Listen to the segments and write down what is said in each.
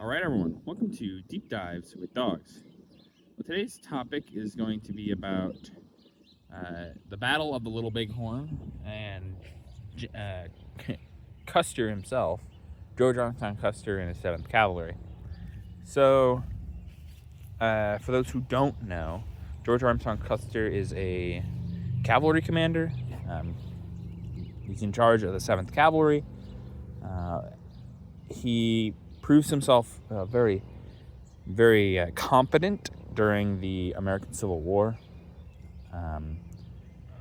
All right, everyone, welcome to Deep Dives with Dogs. Well, today's topic is going to be about the Battle of the Little Bighorn and Custer himself, George Armstrong Custer and his 7th Cavalry. So, for those who don't know, George Armstrong Custer is a cavalry commander. He's in charge of the 7th Cavalry. He proves himself very competent during the American Civil War.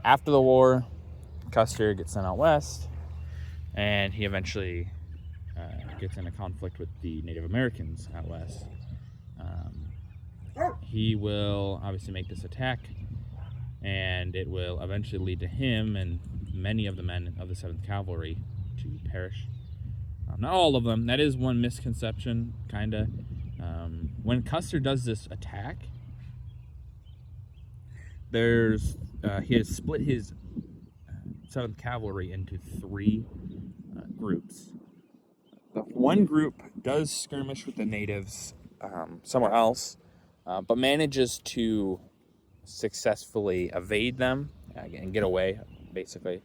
After the war, Custer gets sent out west, and he eventually gets in a conflict with the Native Americans out west. He will obviously make this attack, and it will eventually lead to him and many of the men of the 7th Cavalry to perish. Not all of them. That is one misconception, kind of. When Custer does this attack, he has split his 7th Cavalry into 3 groups. The one group does skirmish with the natives somewhere else, but manages to successfully evade them and get away, basically.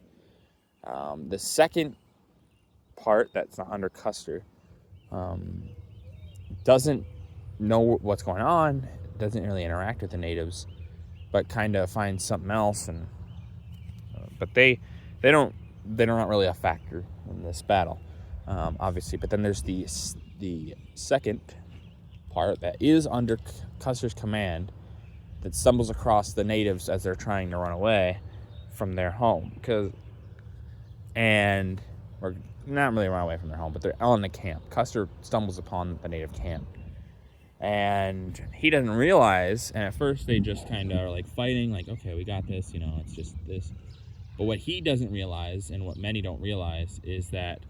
The second part that's not under Custer doesn't know what's going on, doesn't really interact with the natives, but kind of finds something else, and but they're not really a factor in this battle, obviously. But then there's the second part that is under Custer's command that stumbles across the natives as they're trying to run away from their home, or not really run away from their home, but they're on the camp. Custer stumbles upon the native camp, and he doesn't realize, and at first they just kind of are like fighting, like, okay, we got this, it's just this. But what he doesn't realize, and what many don't realize, is that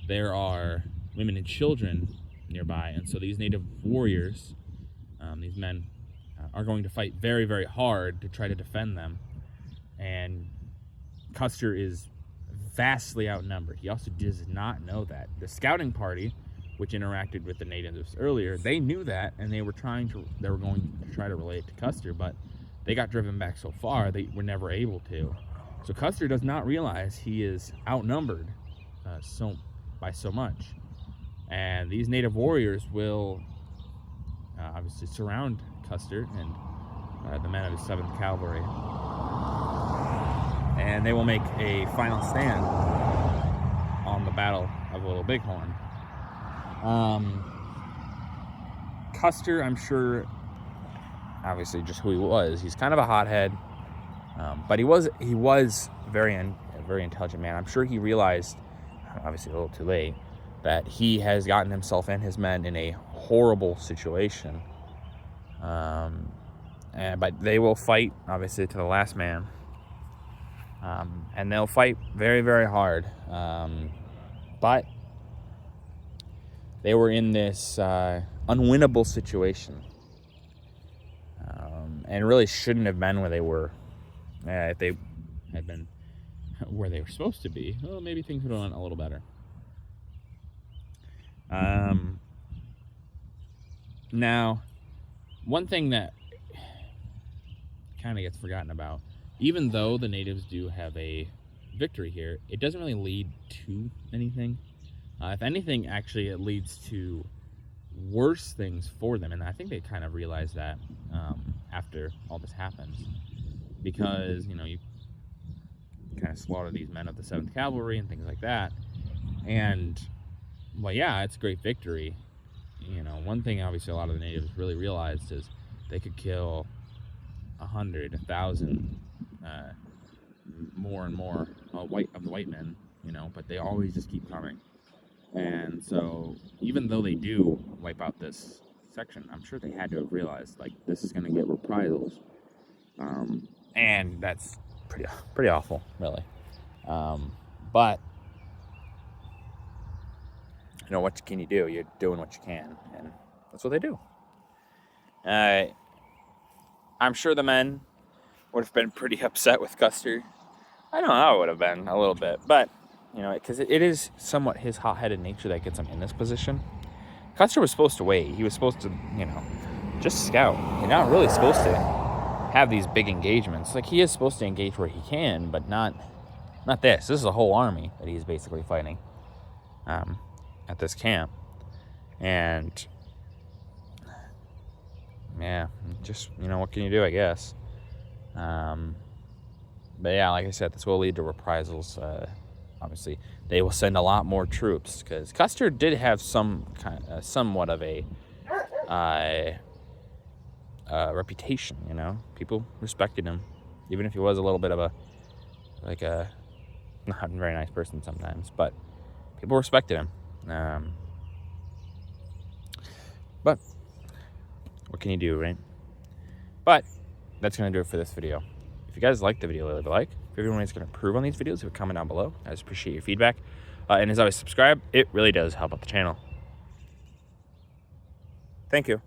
there are women and children nearby, and so these native warriors, these men, are going to fight very, very hard to try to defend them, and Custer is vastly outnumbered. He also does not know that. The scouting party, which interacted with the natives earlier, they knew that, and they were going to try to relay it to Custer, but they got driven back so far they were never able to. So Custer does not realize he is outnumbered by so much, and these native warriors will obviously surround Custer and the men of his 7th Cavalry, and they will make a final stand on the Battle of Little Bighorn. Custer, I'm sure, obviously just who he was, he's kind of a hothead, but he was very intelligent man. I'm sure he realized, obviously a little too late, that he has gotten himself and his men in a horrible situation. But they will fight, obviously, to the last man. And they'll fight very, very hard. But they were in this unwinnable situation. And really shouldn't have been where they were. If they had been where they were supposed to be, well, maybe things would have went a little better. Now, one thing that kind of gets forgotten about, even though the natives do have a victory here, it doesn't really lead to anything. If anything, actually, it leads to worse things for them, and I think they kind of realize that after all this happens, because you kind of slaughter these men of the 7th Cavalry and things like that, and well, yeah, it's a great victory. One thing obviously a lot of the natives really realized is they could kill 100, 1,000, more and more of the white men, but they always just keep coming. And so even though they do wipe out this section, I'm sure they had to have realized, like, this is going to get reprisals. And that's pretty awful, really. But what can you do? You're doing what you can, and that's what they do. I'm sure the men would have been pretty upset with Custer. I know I would have been a little bit, but because it is somewhat his hot-headed nature that gets him in this position. Custer was supposed to wait. He was supposed to, just scout. You're not really supposed to have these big engagements. Like, he is supposed to engage where he can, but not this. This is a whole army that he's basically fighting at this camp. And yeah, just, what can you do, I guess. But yeah, like I said, this will lead to reprisals. Obviously, they will send a lot more troops, because Custer did have somewhat of a reputation. People respected him, even if he was a little bit of a not a very nice person sometimes. But people respected him. But what can you do, right? But that's gonna do it for this video. If you guys liked the video, leave a like. If everyone is going to improve on these videos, leave a comment down below. I just appreciate your feedback. And as always, subscribe. It really does help out the channel. Thank you.